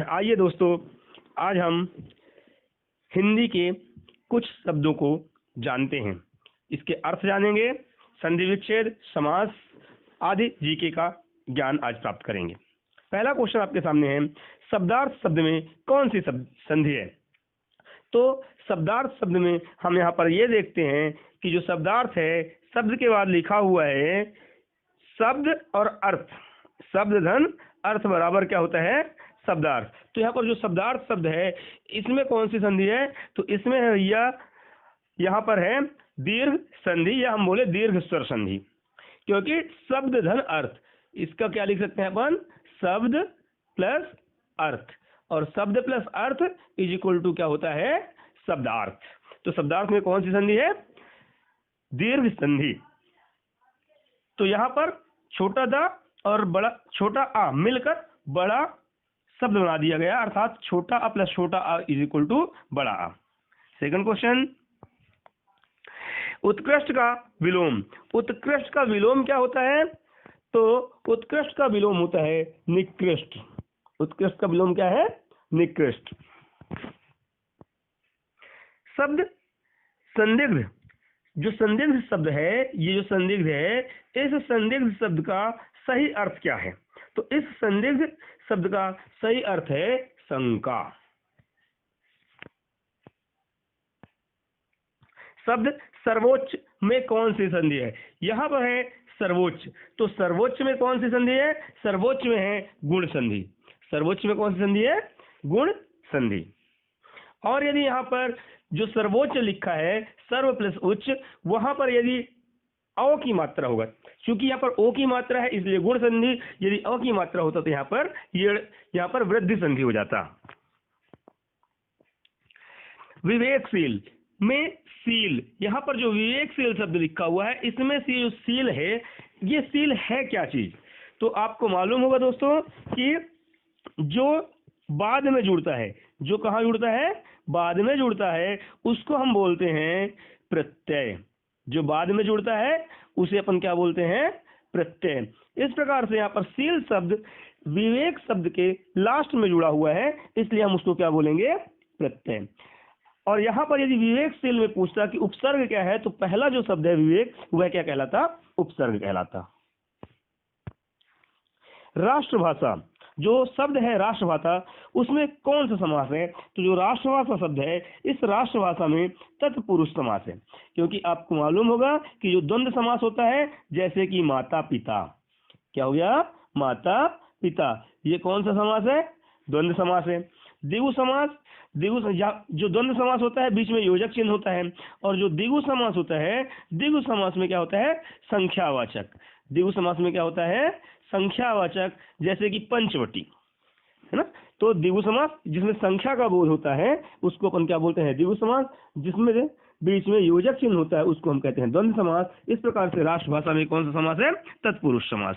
आइए दोस्तों, आज हम हिंदी के कुछ शब्दों को जानते हैं, इसके अर्थ जानेंगे, संधि विच्छेद, समास आदि जीके का ज्ञान आज प्राप्त करेंगे। पहला क्वेश्चन आपके सामने है, शब्दार्थ शब्द में कौन सी संधि है? तो शब्दार्थ शब्द में हम यहाँ पर ये देखते हैं कि जो शब्दार्थ है, शब्द के बाद लिखा हुआ है शब्द और अर्थ, शब्द धन अर्थ बराबर क्या होता है? शब्दार्थ। तो यहाँ पर जो शब्दार्थ शब्द है, इसमें कौन सी संधि है? तो इसमें है भैया, यहाँ पर है दीर्घ संधि, या हम बोले दीर्घ स्वर संधि, क्योंकि शब्द धन अर्थ, इसका क्या लिख सकते हैं अपन? शब्द प्लस अर्थ, और शब्द plus earth is equal to क्या होता है? शब्दार्थ। तो शब्दार्थ में कौन सी संधि है? दीर्घ संधि। तो यहाँ पर छोटा द और बड़ा छोटा आ मिलकर बड़ा शब्द बना दिया गया, अर्थात छोटा आ प्लस छोटा आ इज इक्वल टू बड़ा आ। सेकंड क्वेश्चन, उत्कृष्ट का विलोम। उत्कृष्ट का विलोम क्या होता है? तो उत्कृष्ट का विलोम होता है निकृष्ट। उत्कृष्ट का विलोम क्या है? निकृष्ट। शब्द संदिग्ध, जो संदिग्ध शब्द है, ये जो संदिग्ध है, इस संदिग्ध शब्द का सही अर्थ क्या है? तो इस संदिग्ध शब्द का सही अर्थ है शंका। शब्द सर्वोच्च में कौन सी संधि है? यहाँ पर है सर्वोच्च, तो सर्वोच्च में कौन सी संधि है? सर्वोच्च में है गुण संधि। सर्वोच्च में कौन सी संधि है? गुण संधि। और यदि यहाँ पर जो सर्वोच्च लिखा है, सर्व प्लस उच्च, वहां पर यदि अ की मात्रा होगा, क्योंकि यहाँ पर ओ की मात्रा है इसलिए गुण संधि, यदि अ की मात्रा होता तो यहाँ पर वृद्धि संधि हो जाता। विवेकशील में सील, यहाँ पर जो विवेकशील शब्द लिखा हुआ है, इसमें से जो सील है, ये सील है क्या चीज? तो आपको मालूम होगा दोस्तों कि जो बाद में जुड़ता है, जो कहाँ जुड़ता है? बाद में जुड़ता है, उसको हम बोलते हैं प्रत्यय। जो बाद में जुड़ता है उसे अपन क्या बोलते हैं? प्रत्यय। इस प्रकार से यहाँ पर सील शब्द विवेक शब्द के लास्ट में जुड़ा हुआ है, इसलिए हम उसको क्या बोलेंगे? प्रत्यय। और यहाँ पर यदि विवेकशील में पूछता कि उपसर्ग क्या है, तो पहला जो शब्द है विवेक, वह क्या कहलाता? उपसर्ग कहलाता। राष्ट्रभाषा, जो शब्द है राष्ट्रभाषा, उसमें कौन सा समास है? तो जो राष्ट्रभाषा शब्द है, इस राष्ट्रभाषा में तत्पुरुष समास है, क्योंकि आपको मालूम होगा कि जो द्वंद्व समास होता है, जैसे कि माता पिता, क्या हो गया? माता पिता, ये कौन सा समास है? द्वंद्व समास है। द्विगु समास, जो द्वंद्व समास होता है, बीच में योजक चिन्ह होता है, और जो द्विगु समास होता है, द्विगु समास में क्या होता है? संख्यावाचक। द्विगु समास में क्या होता है? संख्यावाचक, जैसे कि पंचवटी, है ना। तो द्विगु समास जिसमें संख्या का बोध होता है, उसको अपन क्या बोलते हैं? द्विगु समास। जिसमें बीच में योजक चिन्ह होता है, उसको हम कहते हैं द्वंद्व समास। इस प्रकार से राष्ट्रभाषा में कौन सा समास है? तत्पुरुष समास।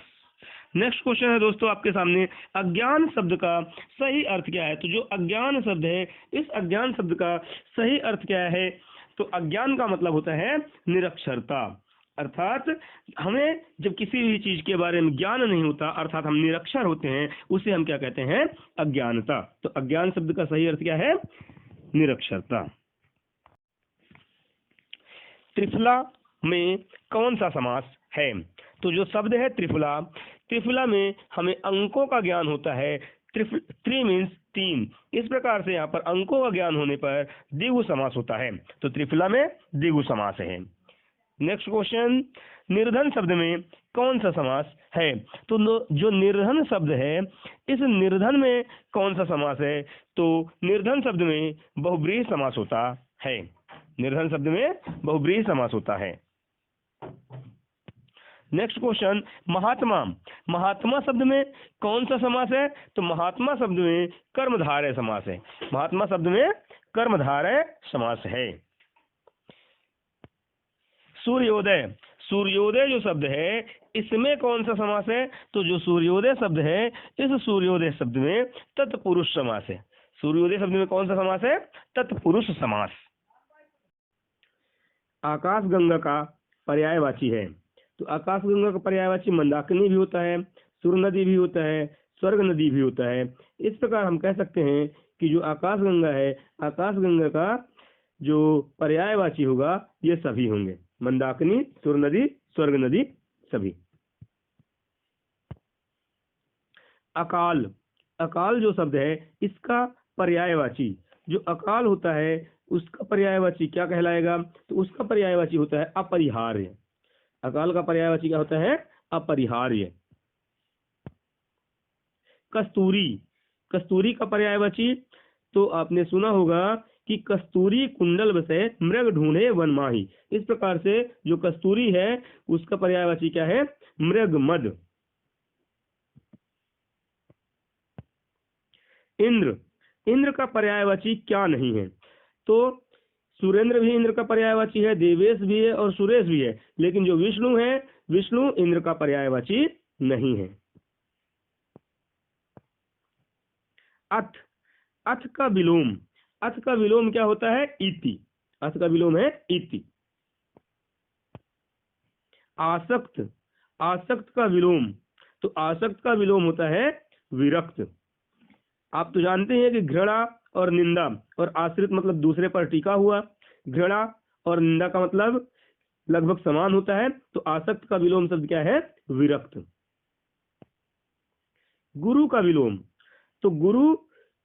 नेक्स्ट क्वेश्चन है दोस्तों आपके सामने, अज्ञान शब्द का सही अर्थ क्या है? तो जो अज्ञान शब्द है, इस अज्ञान शब्द का सही अर्थ क्या है? तो अज्ञान का मतलब होता है निरक्षरता, अर्थात हमें जब किसी भी चीज के बारे में ज्ञान नहीं होता, अर्थात हम निरक्षर होते हैं, उसे हम क्या कहते हैं? अज्ञानता। तो अज्ञान शब्द का सही अर्थ क्या है? निरक्षरता। त्रिफला में कौन सा समास है? तो जो शब्द है त्रिफला, त्रिफला में हमें अंकों का ज्ञान होता है। त्रि मीन्स तीन, इस प्रकार से यहाँ पर अंकों का ज्ञान होने पर द्विगु समास होता है, तो त्रिफला में द्विगु समास है। नेक्स्ट क्वेश्चन, निर्धन शब्द में कौन सा समास है? तो जो निर्धन शब्द है, इस निर्धन में कौन सा समास है? तो निर्धन शब्द में बहुब्रीहि समास होता है। निर्धन शब्द में बहुब्रीहि समास होता है। नेक्स्ट क्वेश्चन, महात्मा, महात्मा शब्द में कौन सा समास है? तो महात्मा शब्द में कर्मधारय समास है। महात्मा शब्द में कर्मधारय समास है। सूर्योदय, सूर्योदय जो शब्द है, इसमें कौन सा समास है? तो जो सूर्योदय शब्द है, इस सूर्योदय शब्द में तत्पुरुष समास है। सूर्योदय शब्द में कौन सा समास है? तत्पुरुष समास। आकाश गंगा का पर्यायवाची है, तो आकाश गंगा का पर्यायवाची मंदाकिनी भी होता है, सुर नदी भी होता है, स्वर्ग नदी भी होता है। इस प्रकार हम कह सकते हैं कि जो आकाशगंगा है, आकाशगंगा का जो पर्यायवाची होगा ये सभी होंगे, मंदाकिनी, सुर नदी, स्वर्ग नदी, सभी। अकाल, अकाल जो शब्द है इसका पर्यायवाची, जो अकाल होता है उसका पर्यायवाची क्या कहलाएगा? तो उसका पर्यायवाची होता है अपरिहार्य। अकाल का पर्यायवाची क्या होता है? अपरिहार्य। कस्तूरी, कस्तूरी का पर्यायवाची तो आपने सुना होगा कि कस्तूरी कुंडल बसे मृग ढूंढे वन माही। इस प्रकार से जो कस्तूरी है उसका पर्यायवाची क्या है? मृग मद। इंद्र, इंद्र का पर्यायवाची क्या नहीं है? तो सुरेंद्र भी इंद्र का पर्यायवाची है, देवेश भी है और सुरेश भी है, लेकिन जो विष्णु है, विष्णु इंद्र का पर्यायवाची नहीं है। अथ, अथ का विलोम, अथ का विलोम क्या होता है? इति। अथ का विलोम है इति। आसक्त, आसक्त का विलोम, तो आसक्त का विलोम होता है विरक्त। आप तो जानते हैं कि घृणा और निंदा और आश्रित मतलब दूसरे पर टिका हुआ, घृणा और निंदा का मतलब लगभग समान होता है। तो आसक्त का विलोम शब्द क्या है? विरक्त। गुरु का विलोम, तो गुरु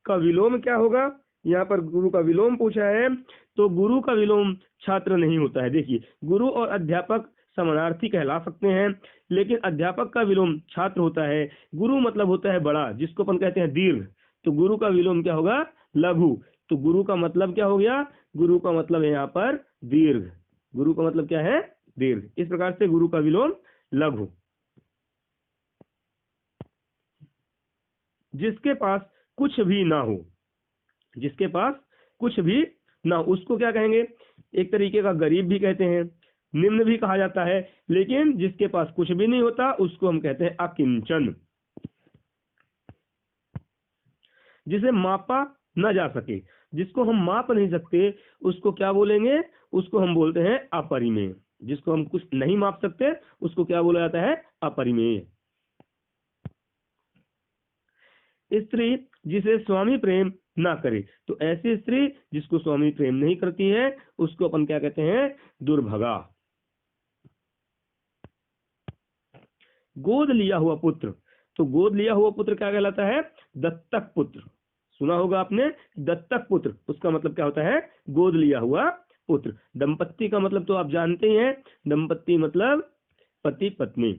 का विलोम क्या होगा? यहाँ पर गुरु का विलोम पूछा है, तो गुरु का विलोम छात्र नहीं होता है। देखिए, गुरु और अध्यापक समानार्थी कहला सकते हैं, लेकिन अध्यापक का विलोम छात्र होता है। गुरु मतलब होता है बड़ा, जिसको अपन कहते हैं दीर्घ, तो गुरु का विलोम क्या होगा? लघु। तो गुरु का मतलब क्या हो गया? गुरु का मतलब है यहाँ पर दीर्घ। गुरु का मतलब क्या है? दीर्घ। इस प्रकार से गुरु का विलोम लघु। जिसके पास कुछ भी ना हो, जिसके पास कुछ भी ना हो उसको क्या कहेंगे? एक तरीके का गरीब भी कहते हैं, निम्न भी कहा जाता है, लेकिन जिसके पास कुछ भी नहीं होता उसको हम कहते हैं अकिंचन। जिसे मापा न जा सके, जिसको हम माप नहीं सकते उसको क्या बोलेंगे? उसको हम बोलते हैं अपरिमेय। जिसको हम कुछ नहीं माप सकते उसको क्या बोला जाता है? अपरिमेय। स्त्री जिसे स्वामी प्रेम ना करे, तो ऐसी स्त्री जिसको स्वामी प्रेम नहीं करती है उसको अपन क्या कहते हैं? दुर्भगा। गोद लिया हुआ पुत्र, तो गोद लिया हुआ पुत्र क्या कहलाता है? दत्तक पुत्र। सुना होगा आपने, दत्तक पुत्र, उसका मतलब क्या होता है? गोद लिया हुआ पुत्र। दंपत्ति का मतलब तो आप जानते ही हैं, दंपत्ति मतलब पति पत्नी।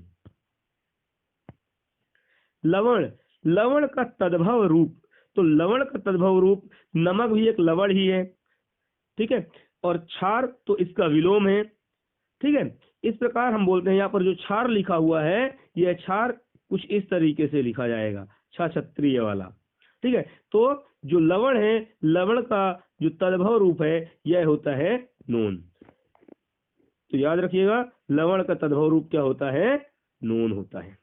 लवण, लवण का तद्भव रूप, तो लवण का तद्भव रूप नमक भी एक लवण ही है, ठीक है। और क्षार तो इसका विलोम है, ठीक है। इस प्रकार हम बोलते हैं यहाँ पर जो क्षार लिखा हुआ है, यह क्षार कुछ इस तरीके से लिखा जाएगा, छा क्षत्रिय वाला, ठीक है। तो जो लवण है, लवण का जो तद्भव रूप है यह होता है नून। तो याद रखिएगा, लवण का तद्भव रूप क्या होता है? नून होता है।